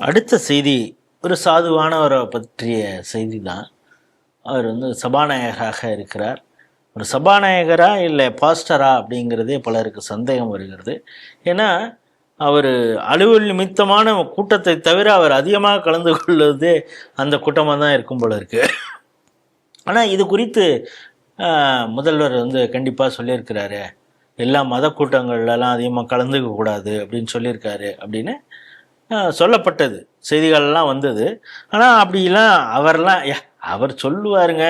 அடுத்த செய்தி ஒரு சாதுவானவரை பற்றிய செய்தி தான். அவர் சபாநாயகராக இருக்கிறார். ஒரு சபாநாயகரா இல்லை பாஸ்டரா அப்படிங்கிறதே பலருக்கு சந்தேகம் வருகிறது. ஏன்னா அவர் அலுவல் நிமித்தமான கூட்டத்தை தவிர அவர் அதிகமாக கலந்து கொள்வதே அந்த கூட்டமாக தான் இருக்கும் போல இருக்கு. ஆனால் இது குறித்து முதல்வர் கண்டிப்பாக சொல்லியிருக்கிறாரு, எல்லா மத கூட்டங்கள்லாம் அதிகமாக கலந்துக்க கூடாது அப்படின்னு சொல்லியிருக்காரு அப்படின்னு சொல்லப்பட்டது, செய்திகள்லாம் வந்தது. ஆனால் அப்படிலாம் அவர் சொல்லுவாருங்க.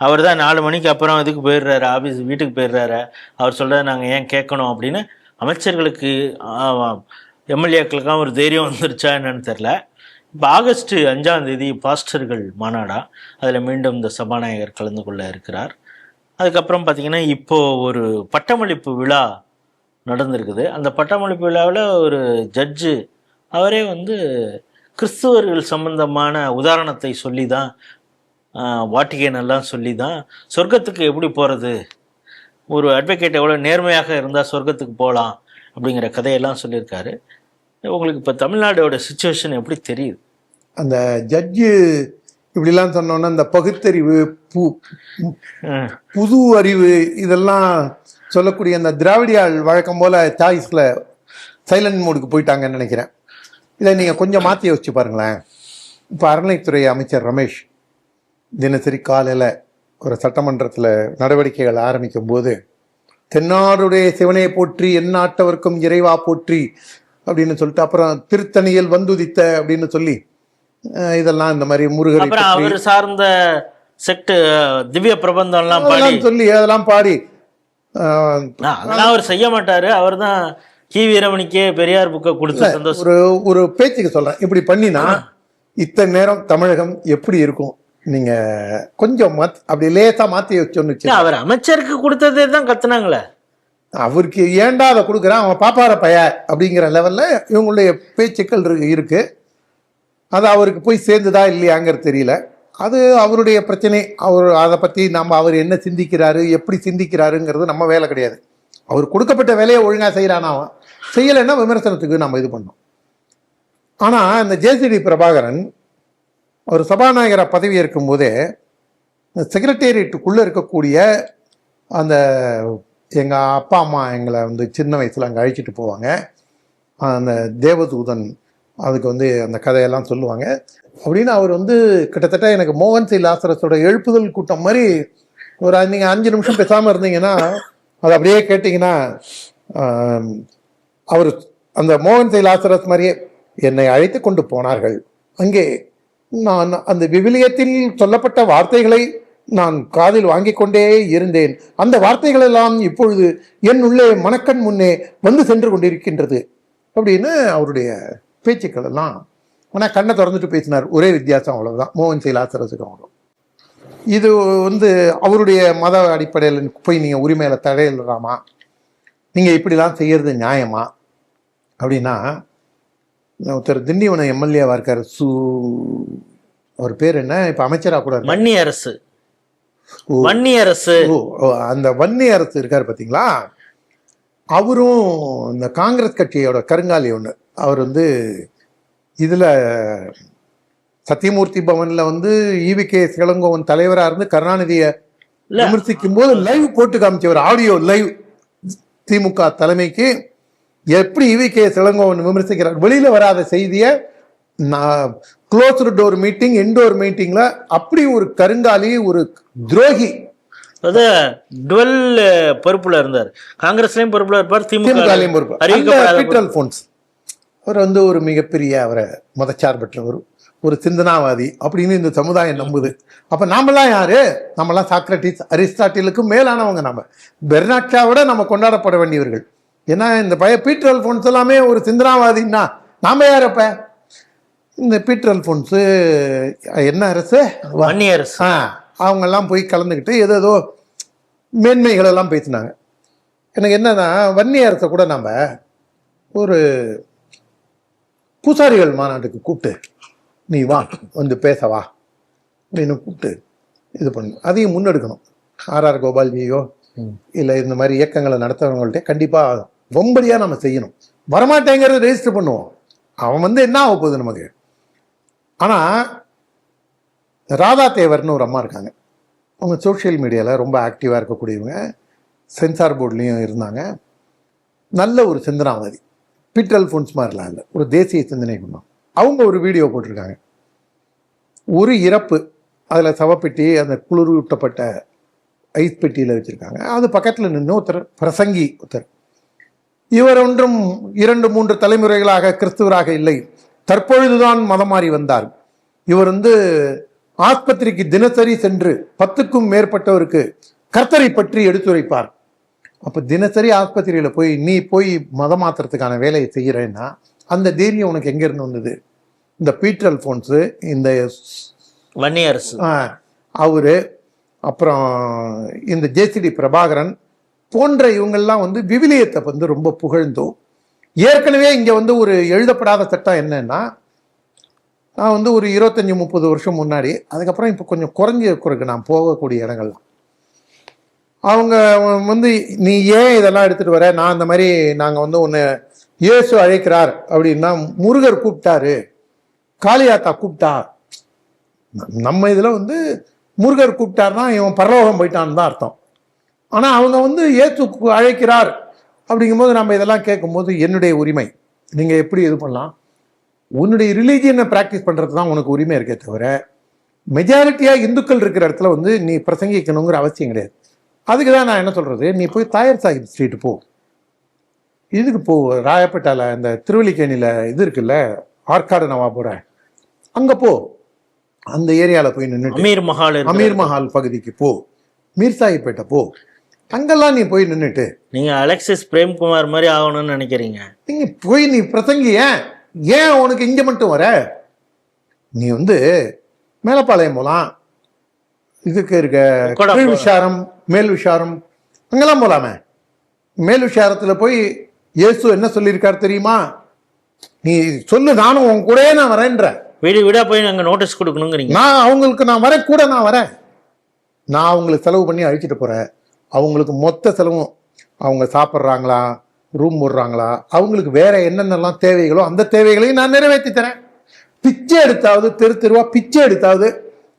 அவர் தான் 4 மணிக்கு அப்புறம் இதுக்கு போயிடுறாரு, ஆஃபீஸ் வீட்டுக்கு போயிடுறாரு, அவர் சொல்கிறத நாங்கள் ஏன் கேட்கணும் அப்படின்னு அமைச்சர்களுக்கு எம்எல்ஏக்களுக்கெல்லாம் ஒரு தைரியம் வந்துருச்சா என்னன்னு தெரில. இப்போ ஆகஸ்ட் 5ஆம் தேதி பாஸ்டர்கள் மாநாடா, அதில் மீண்டும் இந்த சபாநாயகர் கலந்து கொள்ள இருக்கிறார். அதுக்கப்புறம் பார்த்திங்கன்னா இப்போது ஒரு பட்டமளிப்பு விழா நடந்திருக்குது. அந்த பட்டமளிப்பு விழாவில் ஒரு ஜட்ஜு அவரே கிறிஸ்துவர்கள் சம்பந்தமான உதாரணத்தை சொல்லி தான், வாட்டிகன் எல்லாம் சொல்லி தான் சொர்க்கத்துக்கு எப்படி போகிறது, ஒரு அட்வொகேட் எவ்வளோ நேர்மையாக இருந்தால் சொர்க்கத்துக்கு போகலாம் அப்படிங்கிற கதையெல்லாம் சொல்லியிருக்காரு. உங்களுக்கு இப்போ தமிழ்நாடோட சுச்சுவேஷன் எப்படி தெரியுது? அந்த ஜட்ஜு இப்படிலாம் சொன்னோன்னா இந்த பகுத்தறிவு, புது அறிவு இதெல்லாம் சொல்லக்கூடிய அந்த திராவிடியால் வழக்கம் போல் சாய்ஸில் சைலண்ட் மோடுக்கு போயிட்டாங்கன்னு நினைக்கிறேன். இதை நீங்கள் கொஞ்சம் மாற்றி யோசிச்சு பாருங்களேன். இப்போ அறநிலைத்துறை அமைச்சர் ரமேஷ் தினசரி காலையில் ஒரு சட்டமன்றத்தில் நடவடிக்கைகள் ஆரம்பிக்கும் போது தென்னாடுடைய சிவனையை போற்றி எந்நாட்டவர்க்கும் இறைவா போற்றி அப்படின்னு சொல்லிட்டு, அப்புறம் திருத்தணியில் வந்துதித்த அப்படின்னு சொல்லி இதெல்லாம் இந்த மாதிரி முருகர் அவர் சார்ந்த செக்ட் திவ்ய பிரபந்தம் சொல்லி அதெல்லாம் பாடி அதெல்லாம் அவர் செய்ய மாட்டாரு. அவர் தான் கி வீரமணிக்கே பெரியார் புக்கை கொடுத்து சந்தோஷம். ஒரு பேச்சுக்கு சொல்றேன், இப்படி பண்ணினா இத்தனை நேரம் தமிழகம் எப்படி இருக்கும்? நீங்க கொஞ்சம் அப்படி லேசா மாத்தி வச்சோன்னு. அவர் அமைச்சருக்கு கொடுத்ததே தான் கத்துனாங்களே, அவருக்கு ஏண்டா அதை கொடுக்குறான் அவன் பாப்பார பைய அப்படிங்கிற லெவல்ல இவங்களுடைய பேச்சுக்கள் இருக்கு. அது அவருக்கு போய் சேர்ந்துதா இல்லையாங்கிறது தெரியல. அது அவருடைய பிரச்சனை. அதை பற்றி அவர் என்ன சிந்திக்கிறாரு, எப்படி சிந்திக்கிறாருங்கிறது நம்ம வேலை கிடையாது. அவர் கொடுக்கப்பட்ட வேலையை ஒழுங்காக செய்கிறானா, செய்யலைன்னா விமர்சனத்துக்கு நம்ம இது பண்ணோம். ஆனால் இந்த ஜேசிடி பிரபாகரன் அவர் சபாநாயகராக பதவி ஏற்கும் போதே செக்ரட்டேரியட்டுக்குள்ளே இருக்கக்கூடிய அந்த எங்கள் அப்பா அம்மா எங்களை சின்ன வயசில் அங்கே அழைச்சிட்டு போவாங்க. அந்த தேவதூதன் அதுக்கு அந்த கதையெல்லாம் சொல்லுவாங்க. அப்படின்னு அவர் கிட்டத்தட்ட எனக்கு மோகன் சி லாசரஸோட எழுப்புதல் கூட்டம் மாதிரி ஒரு நீங்கள் 5 நிமிஷம் பேசாமல் இருந்தீங்கன்னா அது அப்படியே கேட்டிங்கன்னா அவர் அந்த மோகன் சி லாசரஸ் மாதிரியே என்னை அழைத்து கொண்டு போனார்கள். அங்கே நான் அந்த விவிலியத்தில் சொல்லப்பட்ட வார்த்தைகளை நான் காதில் வாங்கி கொண்டே இருந்தேன். அந்த வார்த்தைகள் எல்லாம் இப்பொழுது என் உள்ளே மனக்கண் முன்னே சென்று கொண்டிருக்கின்றது அப்படின்னு அவருடைய பேச்சுக்கள் எல்லாம். ஆனால் கண்ணை திறந்துட்டு பேசினார். ஒரே வித்தியாசம், அவ்வளவுதான். மோகன் சி லாசரஸுக்கு அவ்வளோ. இது அவருடைய மத அடிப்படையில் போய் நீங்கள் உரிமையில தடையிடலாமா, நீங்கள் இப்படிலாம் செய்யறது நியாயமா அப்படின்னா, ஒருத்தர் திண்டிவனம் எம்எல்ஏவா இருக்கார், அவர் பேர் என்ன, இப்போ அமைச்சராக கூட வன்னியரசு. அந்த வன்னியரசு இருக்கார் பார்த்தீங்களா, அவரும் இந்த காங்கிரஸ் கட்சியோட கருங்காலி ஒன்று. அவர் இதில் சத்தியமூர்த்தி பவனில் ஈவிகே இளங்கோவன் தலைவராக இருந்து கருணாநிதியை விமர்சிக்கும் போது லைவ் போட்டு காமிச்சவர், ஆடியோ லைவ். திமுக தலைமைக்கு எப்படி ஈவிகே இளங்கோவன் விமர்சிக்கிறார், வெளியில வராத செய்தியை க்ளோஸ்டு டோர் மீட்டிங், இன்டோர் மீட்டிங்ல அப்படி ஒரு கருங்காலி, ஒரு துரோகி. டுவெல் பொறுப்புல இருந்தார், காங்கிரஸ்லயும் பொறுப்புல இருப்பார், திமுகலையும் பொறுப்பு. பீட்டர் அல்போன்ஸ் அவர் ஒரு மிகப்பெரிய, அவரை மதச்சார்பற்றவர், ஒரு சிந்தனாவாதி அப்படின்னு இந்த சமுதாயம் நம்புது. அப்ப நாமெல்லாம் யாரு? நம்மலாம் சாக்ரட்டிஸ், அரிஸ்டாட்டிலுக்கு மேலானவங்க. நம்ம பெர்னாட்ஷாவோட நம்ம கொண்டாடப்பட வேண்டியவர்கள். ஏன்னா இந்த பீட்டர் அல்போன்ஸ் எல்லாமே ஒரு சிந்தனாவாதின்னா நாம யார்? அப்ப இந்த பீட்டர் அல்போன்ஸ் என்ன அரசு, வன்னியரசு, அவங்கெல்லாம் போய் கலந்துக்கிட்டு ஏதோ மேன்மைகள் எல்லாம் பேசினாங்க. எனக்கு என்னன்னா, வன்னியரசை கூட நம்ம ஒரு பூசாரிகள் மாநாட்டுக்கு கூப்பிட்டு நீ வா பேசவா அப்படின்னு கூப்பிட்டு இது பண்ணணும். அதையும் முன்னெடுக்கணும். ஆர்ஆர் கோபால்ஜியோ இல்லை இந்த மாதிரி இயக்கங்களை நடத்துறவங்கள்ட்ட கண்டிப்பாக ரொம்படியாக நம்ம செய்யணும். வரமாட்டேங்கிறத ரெஜிஸ்டர் பண்ணுவோம். அவன் என்ன ஆக போகுது நமக்கு? ஆனால் ராதா தேவர்னு ஒரு அம்மா இருக்காங்க. அவங்க சோஷியல் மீடியாவில் ரொம்ப ஆக்டிவாக இருக்கக்கூடியவங்க, சென்சார் போர்ட்லேயும் இருந்தாங்க. நல்ல ஒரு சிந்தனாவாதி, பீட்டர் அல்ஃபோன்ஸ் மாதிரிலாம் இல்லை, ஒரு தேசிய சிந்தனை கொண்டோம். அவங்க ஒரு வீடியோ போட்டிருக்காங்க. ஒரு இறப்பு, அதில் சவப்பெட்டி, அந்த குளிரூட்டப்பட்ட ஐஸ் பெட்டியில் வச்சுருக்காங்க. அது பக்கத்தில் நின்று ஒருத்தர் பிரசங்கி, ஒருத்தர், இவர் ஒன்றும் 2-3 தலைமுறைகளாக கிறிஸ்துவராக இல்லை, தற்பொழுதுதான் மதம் மாறி வந்தார். இவர் ஆஸ்பத்திரிக்கு தினசரி சென்று 10க்கும் மேற்பட்டவருக்கு கர்த்தரை பற்றி எடுத்துரைப்பார். அப்போ தினசரி ஆஸ்பத்திரியில் போய் நீ போய் மதம் மாற்றுறதுக்கான வேலையை செய்கிறேன்னா அந்த தைரியம் உனக்கு எங்கேருந்து வந்தது? இந்த பீட்டர் அல்ஃபோன்ஸு, இந்த வன்னியரசு அவரு, அப்புறம் இந்த ஜேசிடி பிரபாகரன் போன்ற இவங்கெல்லாம் விவிலியத்தை ரொம்ப புகழ்ந்தோ. ஏற்கனவே இங்கே ஒரு எழுதப்படாத சட்டம் என்னன்னா, நான் ஒரு 25-30 வருஷம் முன்னாடி, அதுக்கப்புறம் இப்போ கொஞ்சம் குறைஞ்சிருக்கு நான் போகக்கூடிய இடங்கள்லாம், அவங்க நீ ஏன் இதெல்லாம் எடுத்துகிட்டு வர, நான் அந்த மாதிரி நாங்கள் ஒன்று இயேசு அழைக்கிறார் அப்படின்னா, முருகர் கூப்பிட்டாரு, காளியாத்தா கூப்பிட்டா, நம்ம இதில் முருகர் கூப்பிட்டாருன்னா இவன் பரலோகம் போயிட்டான்னு தான் அர்த்தம். ஆனால் அவங்க இயேசு அழைக்கிறார் அப்படிங்கும்போது நம்ம இதெல்லாம் கேட்கும்போது, என்னுடைய உரிமை, நீங்கள் எப்படி இது பண்ணலாம், உன்னுடைய ரிலீஜியனை ப்ராக்டிஸ் பண்ணுறது தான் உனக்கு உரிமை இருக்கே தவிர, மெஜாரிட்டியாக இந்துக்கள் இருக்கிற இடத்துல நீ பிரசங்கிக்கணுங்கிற அவசியம் கிடையாது. அதுக்கு தான் நான் என்ன சொல்கிறது, நீ போய் தாயர் சாஹிப் ஸ்ட்ரீட்டு போ, இதுக்கு போ, ராயப்பேட்டாவில் இந்த திருவல்லிக்கேணியில் இது இருக்குல்ல, ஆற்காடு நவாபுர, அங்கே போ, அந்த ஏரியாவில் போய் நின்றுட்டு அமீர் மஹால் பகுதிக்கு போ, மீர் சாஹிப்பேட்டை போ, அங்கெல்லாம் நீ போய் நின்றுட்டு, நீங்கள் அலெக்சிஸ் பிரேம்குமார் மாதிரி ஆகணும்னு நினைக்கிறீங்க. நீங்கள் போய் நீ பிரசங்கி, ஏன் உனக்கு இங்கே மட்டும் வர? நீ மேலப்பாளையம் போகலாம், இதுக்கு இருக்க கீழ் விஷாரம், மேல் விஷாரம், அங்கெல்லாம் போகலாமே. மேல் விஷாரத்தில் போய் இயேசு என்ன சொல்லியிருக்காரு தெரியுமா, நீ சொல்லு, நானும் உன் கூடயே நான் வரேன்ற. வீடு வீடா போய் நாங்கள் நோட்டீஸ் கொடுக்கணுங்கிறீங்க. நான் அவங்களுக்கு நான் வரேன், கூட நான் வரேன், நான் அவங்களுக்கு செலவு பண்ணி அழிச்சிட்டு போகிறேன். அவங்களுக்கு மொத்த செலவும், அவங்க சாப்பிட்றாங்களா, ரூம் போடுறாங்களா, அவங்களுக்கு வேற என்னென்னலாம் தேவைகளோ அந்த தேவைகளையும் நான் நிறைவேற்றி தரேன். பிச்சை எடுத்தாவது, தெருவா பிச்சை எடுத்தாவது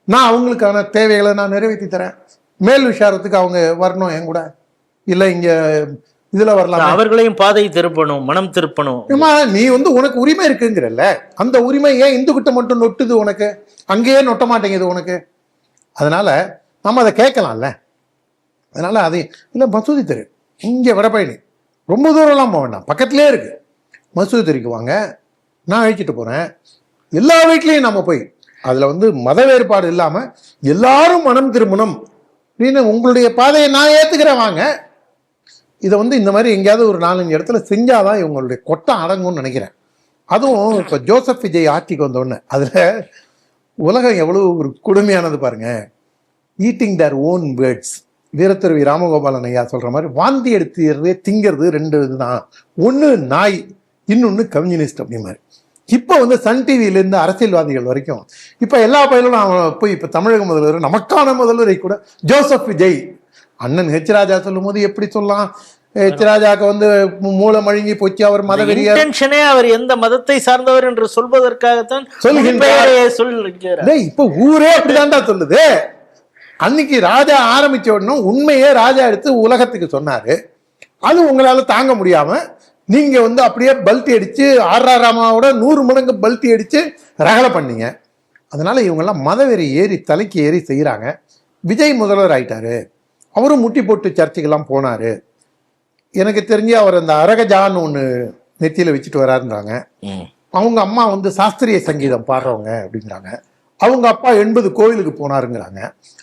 நான் அவங்களுக்கான தேவைகளை நான் நிறைவேற்றி தரேன். மேல் விஷாரத்துக்கு அவங்க வரணும் என் கூட, இல்லை இங்கே இதில் வரலாம், அவர்களையும் பாதை திருப்பணும், மனம் திருப்பணும். நீ உனக்கு உரிமை இருக்குங்கிறல்ல, அந்த உரிமை ஏன் இந்துக்கிட்ட மட்டும் நொட்டுது உனக்கு, அங்கேயே நொட்ட மாட்டேங்குது உனக்கு? அதனால நம்ம அதை கேட்கலாம்ல. அதனால அது இல்லை, மசூதி தெரு இங்கே வடபழனி, ரொம்ப தூரம்லாம் போக வேண்டாம், பக்கத்துலேயே இருக்கு, மசூதி தெருக்கு வாங்க, நான் அழைச்சிட்டு போகிறேன். எல்லா வீட்லேயும் நம்ம போய் அதில் மத வேறுபாடு இல்லாமல் எல்லாரும் மனம் திரும்பணும் அப்படின்னு உங்களுடைய பாதையை நான் ஏற்றுக்கிறேன் வாங்க. இதை இந்த மாதிரி எங்கேயாவது ஒரு 4-5 இடத்துல செஞ்சாதான் இவங்களுடைய கொட்டம் அடங்கும்னு நினைக்கிறேன். அதுவும் இப்போ ஜோசப் விஜய் ஆட்சிக்கு வந்தோடனே அதில் உலகம் எவ்வளோ ஒரு கொடுமையானது பாருங்க. ஈட்டிங் தேர் ஓன் வேர்ட்ஸ், வீரத்துறவி ராமகோபாலன் ஐயா சொல்கிற மாதிரி வாந்தி எடுத்து திங்கிறது 2 இதுதான், ஒன்று நாய், இன்னொன்று கம்யூனிஸ்ட் அப்படி மாதிரி. இப்போ சன் டிவியிலேருந்து அரசியல்வாதிகள் வரைக்கும் இப்போ எல்லா பயிலும் அவன் போய் இப்போ தமிழக முதல்வர், நமக்கான முதல்வரை கூட ஜோசப் விஜய், அண்ணன் ஹெச் ராஜா சொல்லும் போது எப்படி சொல்லலாம், ஹெச் ராஜாவுக்கு மூளை மழுங்கி போச்சு, அவர் மதவெறியார், அவர் எந்த மதத்தை சார்ந்தவர் என்று சொல்வதற்காகத்தான் சொல்லுகின்றார். இப்போ ஊரே அப்படிதான்டா சொல்லுது. அன்னைக்கு ராஜா ஆரம்பிச்ச உடனே உண்மையே ராஜா எடுத்து உலகத்துக்கு சொன்னாரு. அது உங்களால தாங்க முடியாம நீங்க அப்படியே பல்ட்டி அடிச்சு ராமாவோட 100 மடங்கு பல்ட்டி அடிச்சு ரகலை பண்ணீங்க. அதனால இவங்கெல்லாம் மதவெறி ஏறி தலைக்கு ஏறி செய்யறாங்க. விஜய் முதல்வர் ஆயிட்டாரு, அவரும் முட்டி போட்டு சர்ச்சுக்கெல்லாம் போனாரு. எனக்கு தெரிஞ்சு அவர் அந்த அரகஜான்னு ஒன்று நெத்தியில வச்சுட்டு வராருன்றாங்க. அவங்க அம்மா சாஸ்திரிய சங்கீதம் பாடுறவங்க அப்படிங்கிறாங்க. அவங்க அப்பா 80 கோவிலுக்கு போனாருங்கிறாங்க.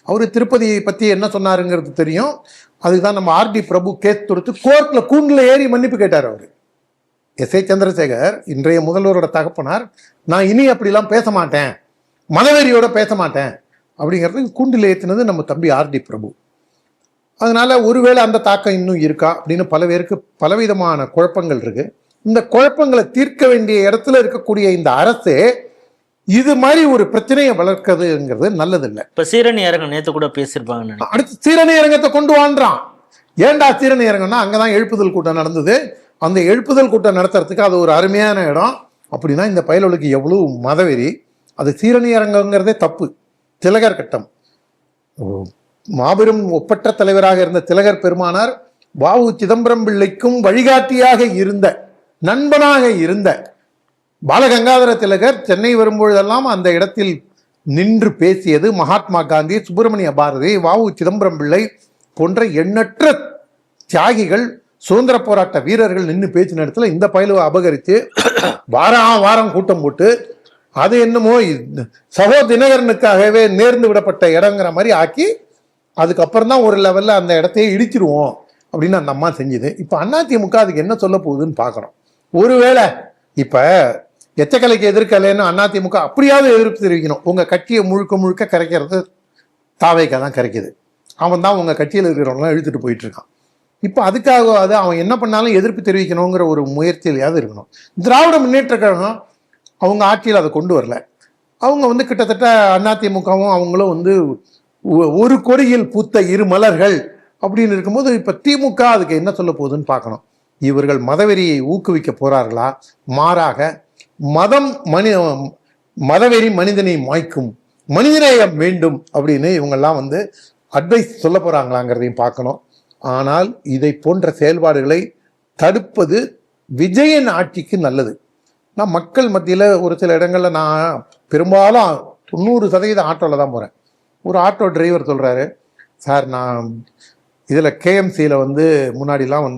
அவரு திருப்பதியை பத்தி என்ன சொன்னாருங்கிறது தெரியும். அதுதான் நம்ம ஆர்டி பிரபு கேஸ் தொடுத்து கோர்ட்ல கூண்டில் ஏறி மன்னிப்பு கேட்டார். அவர் எஸ் ஏ சந்திரசேகர், இன்றைய முதல்வரோட தகப்பனார், நான் இனி அப்படிலாம் பேச மாட்டேன், மதவெறியோட பேச மாட்டேன் அப்படிங்கிறதுக்கு கூண்டில் ஏற்றினது நம்ம தம்பி ஆர்டி பிரபு. அதனால ஒருவேளை அந்த தாக்கம் இன்னும் இருக்கா அப்படின்னு பல பேருக்கு பலவிதமான குழப்பங்கள் இருக்கு. இந்த குழப்பங்களை தீர்க்க வேண்டிய இடத்துல இருக்கக்கூடிய இந்த அரசு இது மாதிரி ஒரு பிரச்சனையை வளர்க்கிறதுங்கிறது நல்லதில்லை. இப்ப சீரணி அரங்கம் நேற்று கூட பேசியிருப்பாங்க. அடுத்து சீரணி அரங்கத்தை கொண்டு வாண்டான். ஏன்டா சீரணி அரங்கம்னா அங்கதான் எழுப்புதல் கூட்டம் நடந்தது. அந்த எழுப்புதல் கூட்டம் நடத்துறதுக்கு அது ஒரு அருமையான இடம். அப்படின்னா இந்த பயலுக்கு எவ்வளவு மதவெறி, அது சீரணி அரங்கங்கிறதே தப்பு. திலகர் கட்டம். மாபெரும் ஒப்பற்ற தலைவராக இருந்த திலகர் பெருமானார் வ.உ. சிதம்பரம் பிள்ளைக்கும் வழிகாட்டியாக இருந்த, நண்பனாக இருந்த பாலகங்காதர திலகர் சென்னை வரும்பொழுதெல்லாம் அந்த இடத்தில் நின்று பேசியது மகாத்மா காந்தி, சுப்பிரமணிய பாரதி, வ.உ. சிதம்பரம் பிள்ளை போன்ற எண்ணற்ற தியாகிகள், சுதந்திர போராட்ட வீரர்கள் நின்று பேசின இடத்துல இந்த பயிலுவை அபகரித்து வாரம் கூட்டம் போட்டு அது என்னமோ சகோ தினகரனுக்காகவே நேர்ந்து விடப்பட்ட இடங்கிற மாதிரி ஆக்கி அதுக்கப்புறம் தான் ஒரு லெவல்ல அந்த இடத்தையே இடிச்சிருவோம் அப்படின்னு அந்த அம்மா செஞ்சுது. இப்போ அதிமுக அதுக்கு என்ன சொல்ல போகுதுன்னு பார்க்கணும். ஒருவேளை இப்ப எச்சக்கலைக்கு எதிர்க்கலைன்னு அதிமுக அப்படியாவது எதிர்ப்பு தெரிவிக்கணும். உங்க கட்சியை முழுக்க முழுக்க கரைக்கிறது தாவேக்கா தான் கரைக்குது. அவன் தான் உங்க கட்சியில் இருக்கிறவங்களாம் இழுத்துட்டு போயிட்டு இருக்கான். இப்போ அதுக்காக அது அவன் என்ன பண்ணாலும் எதிர்ப்பு தெரிவிக்கணுங்கிற ஒரு முயற்சியிலையாவது இருக்கணும். திராவிட முன்னேற்ற கழகம் அவங்க ஆட்சியில் அதை கொண்டு வரல. அவங்க கிட்டத்தட்ட அதிமுகவும் அவங்களும் ஒரு கொடியில் பூத்த இரு மலர்கள் அப்படின்னு இருக்கும்போது இப்போ திமுக அதுக்கு என்ன சொல்ல போகுதுன்னு பார்க்கணும். இவர்கள் மதவெறியை ஊக்குவிக்க போறார்களா, மாறாக மதவெறி மனிதனை மாய்க்கும், மனிதநேயம் வேண்டும் அப்படின்னு இவங்கெல்லாம் அட்வைஸ் சொல்ல போறாங்களாங்கிறதையும் பார்க்கணும். ஆனால் இதை போன்ற செயல்பாடுகளை தடுப்பது விஜயன் ஆட்சிக்கு நல்லது. நான் மக்கள் மத்தியில் ஒரு சில இடங்களில் நான் பெரும்பாலும் 90% ஆட்டோவில் தான் போகிறேன். ஒரு ஆட்டோ டிரைவர் சொல்கிறாரு, சார் நான் இதில் கேஎம்சியில் முன்னாடிலாம்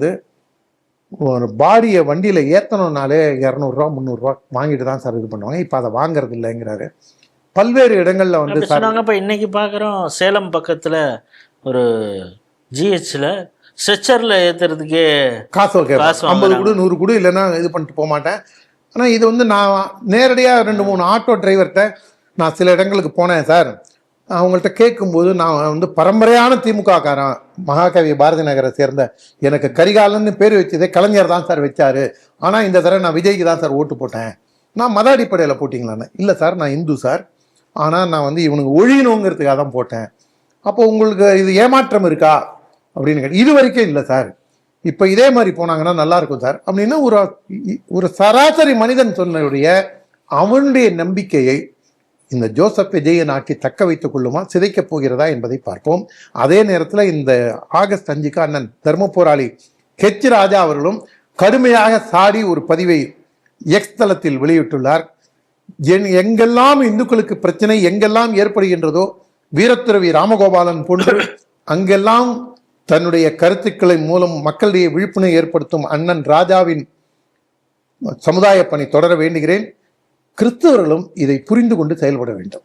ஒரு பாடியை வண்டியில் ஏற்றணுன்னாலே 200 300 வாங்கிட்டு தான் சார் இது பண்ணுவாங்க. இப்போ அதை வாங்குறது இல்லைங்கிறாரு. பல்வேறு இடங்களில் சொன்னாங்க. இப்போ இன்னைக்கு பார்க்குறோம், சேலம் பக்கத்தில் ஒரு ஜிஹெச்சில் ஸ்ட்ரெச்சரில் ஏற்றுறதுக்கே காசு 50 கொடு 100 கொடு, இல்லைன்னா இது பண்ணிட்டு போக மாட்டேன். ஆனால் இது நான் நேரடியாக 2-3 ஆட்டோ டிரைவர்கிட்ட நான் சில இடங்களுக்கு போனேன் சார். அவங்கள்ட்ட கேட்கும்போது நான் பரம்பரையான திமுக காரன், மகாகவி பாரதி நகரை சேர்ந்த, எனக்கு கரிகாலன்னு பேர் வச்சதே கலைஞர் தான் சார் வச்சாரு. ஆனால் இந்த தடவை நான் விஜய்க்கு தான் சார் ஓட்டு போட்டேன். நான் மத அடிப்படையில் போட்டிங்களான்னு. இல்லை சார், நான் இந்து சார், ஆனால் நான் இவனுக்கு ஒழியணுங்கிறதுக்காக தான் போட்டேன். அப்போ உங்களுக்கு இது ஏமாற்றம் இருக்கா அப்படின்னு கேட்டு, இது வரைக்கும் இல்லை சார், இப்போ இதே மாதிரி போனாங்கன்னா நல்லா இருக்கும் சார் அப்படின்னு ஒரு சராசரி மனிதன் சொன்னுடைய அவனுடைய நம்பிக்கையை இந்த ஜோசப் விஜயன் ஆட்சி தக்க வைத்துக் கொள்ளுமா, சிதைக்கப் போகிறதா என்பதை பார்ப்போம். அதே நேரத்தில் இந்த ஆகஸ்ட் 5க்கு அண்ணன் தர்ம போராளி ஹெச் ராஜா அவர்களும் கடுமையாக சாடி ஒரு பதிவை எக்ஸ் தளத்தில் வெளியிட்டுள்ளார். எங்கெல்லாம் இந்துக்களுக்கு பிரச்சனை எங்கெல்லாம் ஏற்படுகின்றதோ, வீரத்துறவி ராமகோபாலன் போன்று அங்கெல்லாம் தன்னுடைய கருத்துக்களை மூலம் மக்களிடையே விழிப்புணர்வு ஏற்படுத்தும் அண்ணன் ராஜாவின் சமுதாய பணி தொடர வேண்டுகிறேன். கிறிஸ்தவர்களும் இதை புரிந்து கொண்டு செயல்பட வேண்டும்.